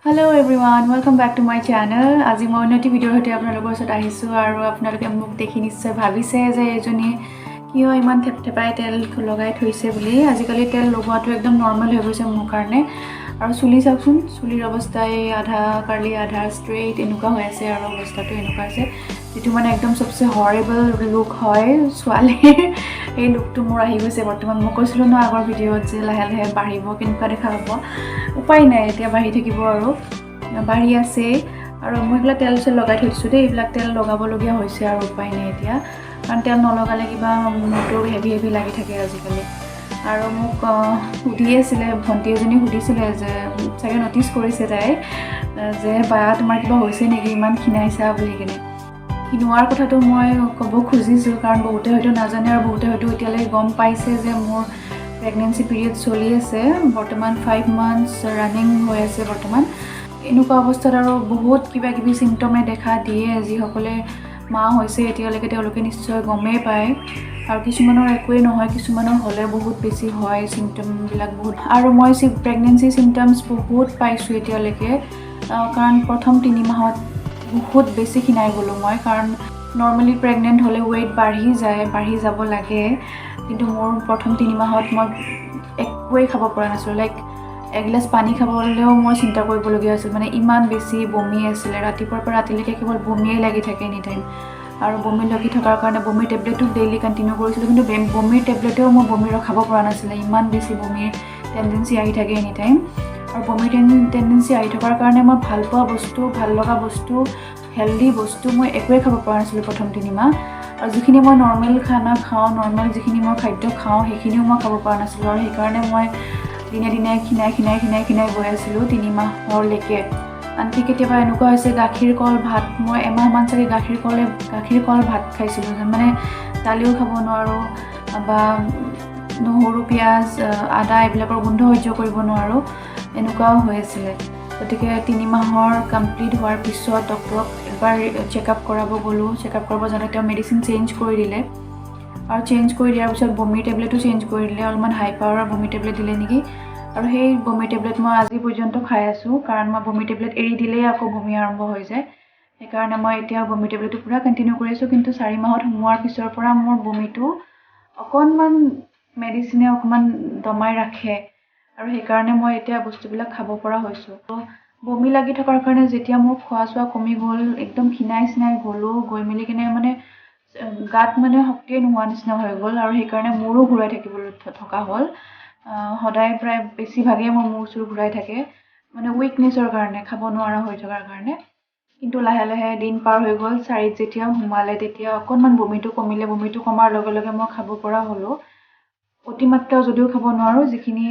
Hello everyone, welcome back to my channel. আজি মই নতুন ভিডিঅ'ৰ সৈতে আপোনালোকৰ ওচৰত আহিছো আৰু আপোনালোকে মোক দেখি নিশ্চয় ভাবিছে যে এজনী কিয় ইমান থেপথেপাই তেল লগাই থৈছে বুলি। আজিকালি তেল লগোৱাটো একদম নৰ্মেল হৈ গৈছে মোৰ কাৰণে। আৰু চুলি চাওকচোন, চুলিৰ অৱস্থা আধা কাৰ্লি আধা ষ্ট্ৰেইট এনেকুৱা হৈ আছে আৰু অৱস্থাটো এনেকুৱা আছে যেটো মানে একদম সবচে হৰিবল লুক হয় ছোৱালীৰ। এই লুকটো মোৰ আহি গৈছে বৰ্তমান। মই কৈছিলো ন আগৰ ভিডিঅ'ত যে লাহে লাহে বাঢ়িব, কেনেকুৱা দেখা হ'ব। উপায় নাই, এতিয়া বাঢ়ি থাকিব আৰু বাঢ়ি আছে। আৰু মই এইবিলাক তেল চেল লগাই থৈছোঁ দেই, এইবিলাক তেল লগাবলগীয়া হৈছে আৰু উপায় নাই এতিয়া, কাৰণ তেল নলগালে কিবা মূৰটো হেভি হেভি লাগি থাকে আজিকালি। আৰু মোক সুধি আছিলে, ভণ্টি এজনী সুধিছিলে যে চাগে ন'টিছ কৰিছে তাই যে বা তোমাৰ কিবা হৈছে নেকি ইমান ক্ষীণাইছা বুলি কিনে। ক্ষীণোৱাৰ কথাটো মই ক'ব খুজিছোঁ কাৰণ বহুতে হয়তো নাজানে আৰু বহুতে হয়তো এতিয়ালৈ গম পাইছে যে মোৰ প্ৰেগনেন্সি পিৰিয়ড চলি আছে বৰ্তমান 5 months ৰানিং হৈ আছে বৰ্তমান। এনেকুৱা অৱস্থাত আৰু বহুত কিবা কিবি চিমটমে দেখা দিয়ে। যিসকলে মা হৈছে এতিয়ালৈকে তেওঁলোকে নিশ্চয় গমেই পায়। আৰু কিছুমানৰ একোৱেই নহয়, কিছুমানৰ হ'লে বহুত বেছি হয় চিমটমবিলাক বহুত। আৰু মই প্ৰেগনেন্সি চিমটমছ বহুত পাইছোঁ এতিয়ালৈকে, কাৰণ প্ৰথম 3 মাহত বহুত বেছি ক্ষীণাই গ'লোঁ মই। কাৰণ নৰ্মেলি প্ৰেগনেণ্ট হ'লে ৱেইট বাঢ়ি যাব লাগে, কিন্তু মোৰ প্ৰথম 3 মাহত মই একোৱেই খাব পৰা নাছিলোঁ। লাইক এগিলাচ পানী খাবলৈও মই চিন্তা কৰিবলগীয়া হৈছিল, মানে ইমান বেছি বমি আছিলে। ৰাতিপুৱাৰ পৰা ৰাতিলৈকে কেৱল বমিয়ে লাগি থাকে এনি টাইম। আৰু বমি লাগি থকাৰ কাৰণে বমিৰ টেবলেটো ডেইলি কণ্টিনিউ কৰিছিলোঁ, কিন্তু বমিৰ টেবলেটেও মই বমি ৰখাব পৰা নাছিলে। ইমান বেছি বমিৰ টেণ্ডেঞ্চি আহি থাকে এনি টাইম। আৰু বমিৰ টেণ্ডেঞ্চি আহি থকাৰ কাৰণে মই ভাল পোৱা বস্তু, ভাল লগা বস্তু, হেল্ডি বস্তু মই একোৱেই খাব পৰা নাছিলোঁ প্ৰথম 3 মাহ। আৰু যিখিনি মই নৰ্মেল খানা খাওঁ, নৰ্মেল যিখিনি মই খাদ্য খাওঁ সেইখিনিও মই খাব পৰা নাছিলোঁ। আৰু সেইকাৰণে মই দিনে দিনে ক্ষীণাই গৈ আছিলোঁ 3 মাহলৈকে। আনকি কেতিয়াবা এনেকুৱা হৈছে গাখীৰ কল ভাত, মই এমাহমান চাগে গাখীৰ কল ভাত খাইছিলোঁ, মানে দালিও খাব নোৱাৰোঁ বা নহৰু পিঁয়াজ আদা এইবিলাকৰ গোন্ধ সহ্য কৰিব নোৱাৰোঁ, এনেকুৱাও হৈ আছিলে। গতিকে 3 মাহৰ কমপ্লিট হোৱাৰ পিছত ডক্টৰক এবাৰ চেকআপ কৰাব গ'লোঁ। চেকআপ কৰাব যাওঁতে তেওঁ মেডিচিন চেঞ্জ কৰি দিলে, আৰু চেঞ্জ কৰি দিয়াৰ পিছত বমিৰ টেবলেটো চেঞ্জ কৰি দিলে। অলপমান হাই পাৱাৰৰ বমিৰ টেবলেট দিলে নেকি। আৰু সেই বমিৰ টেবলেট মই আজি পৰ্যন্ত খাই আছোঁ, কাৰণ মই বমিৰ টেবলেট এৰি দিলেই আকৌ বমি আৰম্ভ হৈ যায়। সেইকাৰণে মই এতিয়া বমিৰ টেবলেটটো পূৰা কণ্টিনিউ কৰি আছোঁ। কিন্তু 4 মাহত সোমোৱাৰ পিছৰ পৰা মোৰ বমিটো অকণমান মেডিচিনে অকণমান দমাই ৰাখে, আৰু সেইকাৰণে মই এতিয়া বস্তুবিলাক খাব পৰা হৈছোঁ। বমি লাগি থকাৰ কাৰণে যেতিয়া মোৰ খোৱা চোৱা কমি গ'ল, একদম ক্ষীণাই গ'লোঁ, গৈ মেলি কিনে মানে গাত মানে শক্তিয়ে নোহোৱা নিচিনা হৈ গ'ল। আৰু সেইকাৰণে মূৰো ঘূৰাই থাকিবলৈ থকা হ'ল। সদায় প্ৰায় বেছিভাগেই মোৰ মূৰ চুৰ ঘূৰাই থাকে, মানে উইকনেছৰ কাৰণে, খাব নোৱাৰা হৈ থকাৰ কাৰণে। কিন্তু লাহে লাহে দিন পাৰ হৈ গ'ল। 4ত যেতিয়া সোমালে তেতিয়া অকণমান বমিটো কমিলে। বমিটো কমাৰ লগে লগে মই খাব পৰা হ'লোঁ। অতিমাত্ৰা যদিও খাব নোৱাৰোঁ, যিখিনি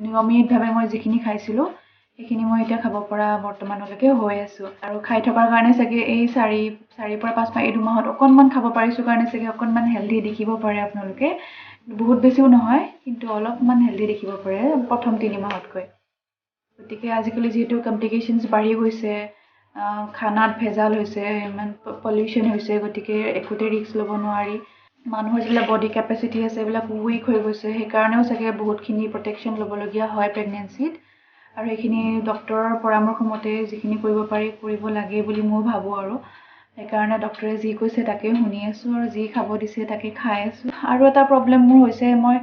নিয়মিতভাৱে মই যিখিনি খাইছিলোঁ সেইখিনি মই এতিয়া খাব পৰা বৰ্তমানলৈকে হৈ আছোঁ। আৰু খাই থকাৰ কাৰণে চাগে এই 4ৰ পৰা 5 মাহ, এই 2 মাহত অকণমান খাব পাৰিছোঁ কাৰণে চাগে অকণমান হেল্ডি দেখিব পাৰে আপোনালোকে। বহুত বেছিও নহয়, কিন্তু অলপমান হেল্ডি দেখিব পাৰে প্ৰথম 3 মাহতকৈ। গতিকে আজিকালি যিহেতু কমপ্লিকেশ্যনছ বাঢ়ি গৈছে, খানাত ভেজাল হৈছে, ইমান পলিউশ্যন হৈছে, গতিকে একোতে ৰিস্ক ল'ব নোৱাৰি। মানুহৰ যিবিলাক বডি কেপাচিটি আছে এইবিলাক উইক হৈ গৈছে, সেইকাৰণেও চাগে বহুতখিনি প্ৰটেকশ্যন ল'বলগীয়া হয় প্ৰেগনেঞ্চিত। আৰু সেইখিনি ডক্টৰৰ পৰামৰ্শ মতে যিখিনি কৰিব পাৰি কৰিব লাগে বুলি মই ভাবোঁ। আৰু সেইকাৰণে ডক্টৰে যি কৈছে তাকে শুনি আছোঁ, আৰু যি খাব দিছে তাকে খাই আছোঁ। আৰু এটা প্ৰব্লেম মোৰ হৈছে, মই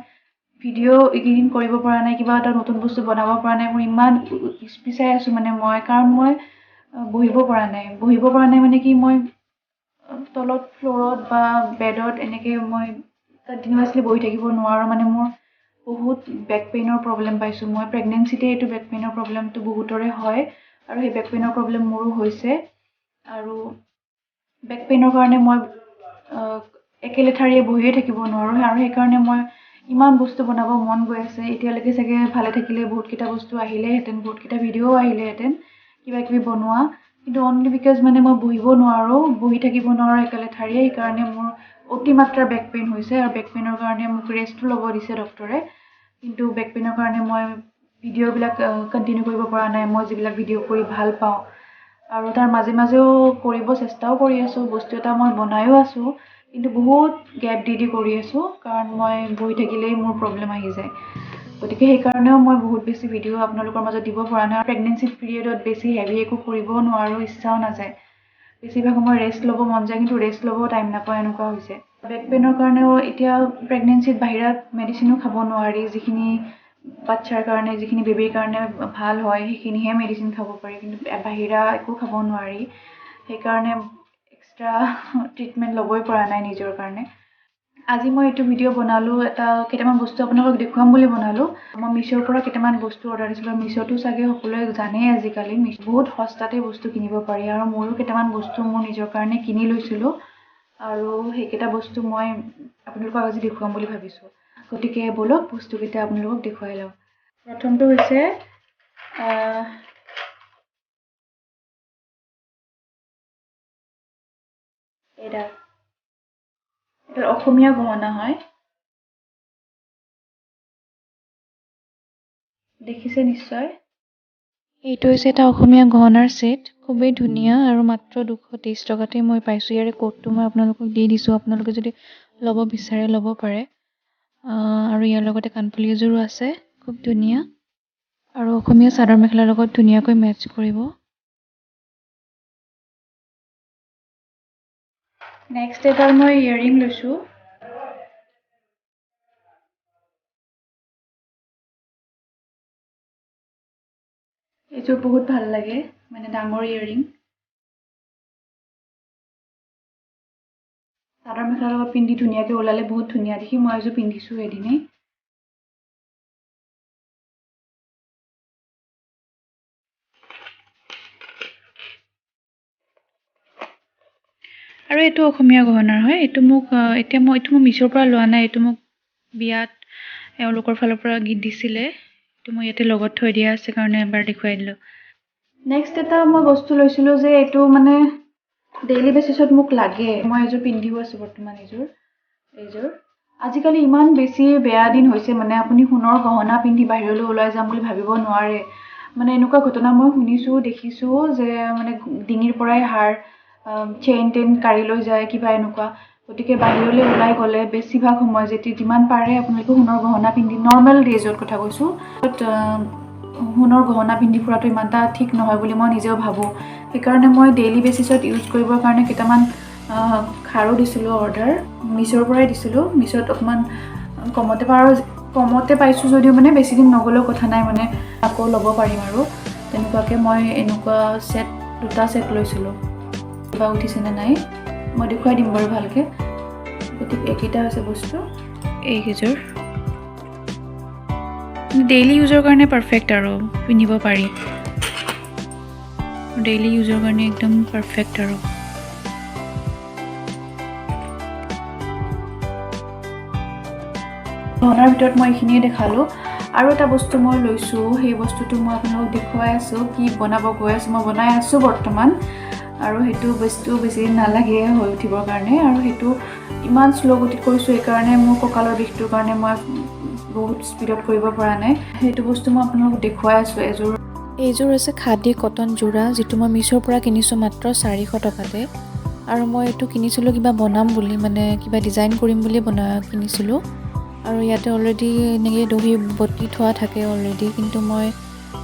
ভিডিঅ' এইকেইদিন কৰিব পৰা নাই, কিবা এটা নতুন বস্তু বনাব পৰা নাই। মোৰ ইমান পিছাই আছোঁ মানে মই, কাৰণ মই বহিব পৰা নাই মানে কি, মই তলত ফ্ল'ৰত বা বেডত এনেকৈ মই কণ্টিনিউৱাছলি বহি থাকিব নোৱাৰোঁ। মানে মোৰ বহুত বেক পেইনৰ প্ৰব্লেম পাইছোঁ মই। প্ৰেগনেঞ্চিতে এইটো বেক পেইনৰ প্ৰব্লেমটো বহুতৰে হয়, আৰু সেই বেক পেইনৰ প্ৰব্লেম মোৰো হৈছে। আৰু বেক পেইনৰ কাৰণে মই একেলেঠাৰিয়ে বহিয়ে থাকিব নোৱাৰোঁ, আৰু সেইকাৰণে মই ইমান বস্তু বনাব মন গৈ আছে। এতিয়ালৈকে চাগে ভালে থাকিলে বহুতকেইটা বস্তু আহিলেহেঁতেন, বহুতকেইটা ভিডিঅ'ও আহিলেহেঁতেন কিবা কিবি বনোৱা, কিন্তু অনলি বিকজ মানে মই বহি থাকিব নোৱাৰোঁ একেলেঠাৰিয়ে, সেইকাৰণে মোৰ অতিমাত্ৰা বেক পেইন হৈছে। আৰু বেক পেইনৰ কাৰণে মোক ৰেষ্টো ল'ব দিছে ডক্টৰে, কিন্তু বেক পেইনৰ কাৰণে মই ভিডিঅ'বিলাক কণ্টিনিউ কৰিব পৰা নাই, মই যিবিলাক ভিডিঅ' কৰি ভাল পাওঁ। আৰু তাৰ মাজে মাজেও কৰিব চেষ্টাও কৰি আছোঁ, বস্তু এটা মই বনায়ো আছোঁ, কিন্তু বহুত গেপ দি কৰি আছোঁ, কাৰণ মই বহি থাকিলেই মোৰ প্ৰব্লেম আহি যায়। গতিকে সেইকাৰণেও মই বহুত বেছি ভিডিঅ' আপোনালোকৰ মাজত দিব পৰা নাই। প্ৰেগনেঞ্চি পিৰিয়ডত বেছি হেভি একো কৰিবও নোৱাৰোঁ, ইচ্ছাও নাযায়। বেছিভাগ সময় ৰেষ্ট ল'ব মন যায়, কিন্তু ৰেষ্ট ল'বও টাইম নাপাওঁ, এনেকুৱা হৈছে। বেক পেইনৰ কাৰণেও এতিয়া প্ৰেগনেঞ্চিত বাহিৰত মেডিচিনো খাব নোৱাৰি। যিখিনি বাচ্ছাৰ কাৰণে, যিখিনি বেবীৰ কাৰণে ভাল হয় সেইখিনিহে মেডিচিন খাব পাৰি, কিন্তু বাহিৰা একো খাব নোৱাৰি। সেইকাৰণে এক্সট্ৰা ট্ৰিটমেণ্ট ল'বই পৰা নাই নিজৰ কাৰণে। আজি মই এইটো ভিডিঅ' বনালোঁ, কেইটামান বস্তু আপোনালোকক দেখুৱাম বুলি বনালোঁ। মই মিছোৰ পৰা কেইটামান বস্তু অৰ্ডাৰ দিছিলোঁ। মিছোটো চাগে সকলোৱে জানেই আজিকালি বহুত সস্তাতে বস্তু কিনিব পাৰি, আৰু ময়ো কেইটামান বস্তু মোৰ নিজৰ কাৰণে কিনি লৈছিলোঁ, আৰু সেইকেইটা বস্তু মই আপোনালোকক আজি দেখুৱাম বুলি ভাবিছোঁ। গতিকে ব'লক বস্তুকেইটা আপোনালোকক দেখুৱাই লওঁ। প্ৰথমটো হৈছে এইডাল অসমীয়া গহনা হয়, দেখিছে নিশ্চয়। এইটো হৈছে এটা অসমীয়া গহনাৰ ছেট, খুবেই ধুনীয়া আৰু মাত্ৰ 230 টকাতে মই পাইছোঁ। ইয়াৰে কোডটো মই আপোনালোকক দি দিছোঁ, আপোনালোকে যদি ল'ব বিচাৰে ল'ব পাৰে। আৰু ইয়াৰ লগতে কাণফুলি এযোৰো আছে, খুব ধুনীয়া, আৰু অসমীয়া চাদৰ মেখেলাৰ লগত ধুনীয়াকৈ মেটচ কৰিব। নেক্সট এডাল মই ইয়েৰিং লৈছোঁ। এইযোৰ বহুত ভাল লাগে, মানে ডাঙৰ ইয়েৰিং। চাদৰ মেখেলাৰ লগত পিন্ধি ধুনীয়াকৈ ওলালে বহুত ধুনীয়া দেখি। মই এযোৰ পিন্ধিছোঁ এদিনেই। আৰু এইটো অসমীয়া গহনাৰ হয়। এইটো মোক মই মিছোৰ পৰা লোৱা নাই, এইটো মোক বিয়াত এওঁলোকৰ ফালৰ পৰা গিফ্ট দিছিলে। এইটো মই ইয়াতে লগত থৈ দিয়া আছে কাৰণে এবাৰ দেখুৱাই দিলোঁ। নেক্সট এটা মই বস্তু লৈছিলোঁ যে এইটো মানে ডেইলি বেচিছত মোক লাগে। মই এযোৰ পিন্ধিও আছোঁ বৰ্তমান। এইযোৰ আজিকালি ইমান বেছি বেয়া দিন হৈছে, মানে আপুনি সোণৰ গহনা পিন্ধি বাহিৰলৈ ওলাই যাম বুলি ভাবিব নোৱাৰে। মানে এনেকুৱা ঘটনা মই শুনিছোঁ, দেখিছোঁ যে মানে ডিঙিৰ পৰাই হাৰ, চেইন কাঢ়ি লৈ যায়, কিবা এনেকুৱা। গতিকে বাহিৰলৈ ওলাই গ'লে বেছিভাগ সময় যিমান পাৰে আপোনালোকে সোণৰ গহনা পিন্ধি, নৰ্মেল ডেজত কথা কৈছোঁ, সোণৰ গহনা পিন্ধি ফুৰাটো ইমান এটা ঠিক নহয় বুলি মই নিজেও ভাবোঁ। সেইকাৰণে মই ডেইলি বেচিছত ইউজ কৰিবৰ কাৰণে কেইটামান খাৰু দিছিলোঁ অৰ্ডাৰ, মিছোৰ পৰাই দিছিলোঁ। মিছোত অকণমান কমতে পাইছোঁ যদিও মানে বেছি দিন নগ'লেও কথা নাই, মানে আকৌ ল'ব পাৰিম। আৰু তেনেকুৱাকৈ মই এনেকুৱা দুটা ছেট লৈছিলোঁ। কিবা উঠিছেনে নাই মই দেখুৱাই দিম বাৰু ভালকৈ। গতিকে এইকেইটা হৈছে বস্তু, এইকেইযোৰ ডেইলি ইউজৰ কাৰণে পাৰফেক্ট, আৰু পিন্ধিব পাৰি ডেইলি ইউজৰ কাৰণে একদম পাৰফেক্ট। আৰু গহনাৰ ভিতৰত মই এইখিনিয়ে দেখালোঁ। আৰু এটা বস্তু মই লৈছোঁ, সেই বস্তুটো মই আপোনালোকক দেখুৱাই আছোঁ। কি বনাব গৈ আছোঁ, মই বনাই আছোঁ বৰ্তমান, আৰু সেইটো বস্তু বেছি দিন নালাগে হৈ উঠিবৰ কাৰণে। আৰু সেইটো ইমান শ্ল' গতিত কৰিছোঁ, সেইকাৰণে মোৰ কঁকালৰ বিষটোৰ কাৰণে মই বহুত স্পীডত কৰিব পৰা নাই। সেইটো বস্তু মই আপোনালোকক দেখুৱাই আছোঁ। এইযোৰ হৈছে খাদী কটন যোৰা, যিটো মই মিছোৰ পৰা কিনিছোঁ মাত্ৰ 400 টকাতে। আৰু মই এইটো কিনিছিলোঁ কিবা বনাম বুলি, মানে কিবা ডিজাইন কৰিম বুলি কিনিছিলোঁ। আৰু ইয়াতে অলৰেডি এনেকৈ দহি বটি থোৱা থাকে অলৰেডি, কিন্তু মই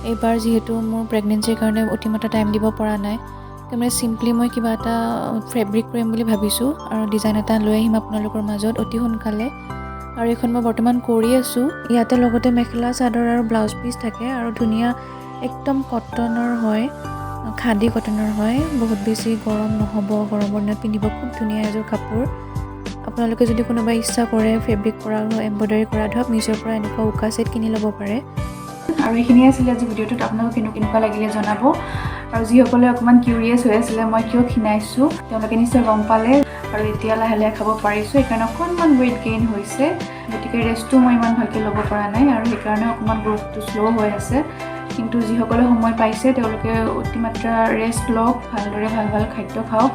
এইবাৰ যিহেতু মোৰ প্ৰেগনেঞ্চিৰ কাৰণে অতিমাত্ৰা টাইম দিব পৰা নাই, তাৰমানে চিম্পলি মই কিবা এটা ফেব্ৰিক কৰিম বুলি ভাবিছোঁ, আৰু ডিজাইন এটা লৈ আহিম আপোনালোকৰ মাজত অতি সোনকালে। আৰু এইখন মই বৰ্তমান কৰি আছোঁ। ইয়াতে লগতে মেখেলা চাদৰ আৰু ব্লাউজ পিচ থাকে, আৰু ধুনীয়া একদম কটনৰ হয়, খাদী কটনৰ হয়। বহুত বেছি গৰম নহ'ব, গৰমৰ দিনত পিন্ধিব খুব ধুনীয়া এযোৰ কাপোৰ। আপোনালোকে যদি কোনোবাই ইচ্ছা কৰে ফেব্ৰিক কৰা, এম্ব্ৰইডাৰী কৰা, ধৰক মিছোৰ পৰা এনেকুৱা উকা ছেট কিনি ল'ব পাৰে। আৰু এইখিনিয়ে আছিলে আজি ভিডিঅ'টোত। আপোনালোক কেনেকুৱা লাগিলে জনাব। আৰু যিসকলে অকণমান কিউৰিয়াছ হৈ আছিলে মই কিয় ক্ষীণাইছোঁ, তেওঁলোকে নিশ্চয় গম পালে। আৰু এতিয়া লাহে লাহে খাব পাৰিছোঁ, সেইকাৰণে অকণমান ৱেইট গেইন হৈছে। গতিকে ৰেষ্টটো মই ইমান ভালকৈ ল'ব পৰা নাই, আৰু সেইকাৰণে অকণমান গ্ৰ'থটো শ্ল' হৈ আছে। কিন্তু যিসকলে সময় পাইছে তেওঁলোকে অতিমাত্ৰা ৰেষ্ট লওক, ভালদৰে ভাল খাদ্য খাওক,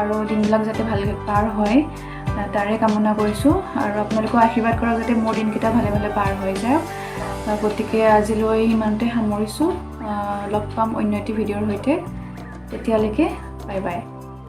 আৰু দিনবিলাক যাতে ভালকৈ পাৰ হয় তাৰে কামনা কৰিছোঁ। আৰু আপোনালোকেও আশীৰ্বাদ কৰক যাতে মোৰ দিনকেইটা ভালে পাৰ হৈ যাওক। গতিকে আজিলৈ ইমানতে সামৰিছোঁ। লগ পাম অন্য এটি ভিডিঅ'ৰ সৈতে। তেতিয়ালৈকে বাই বাই।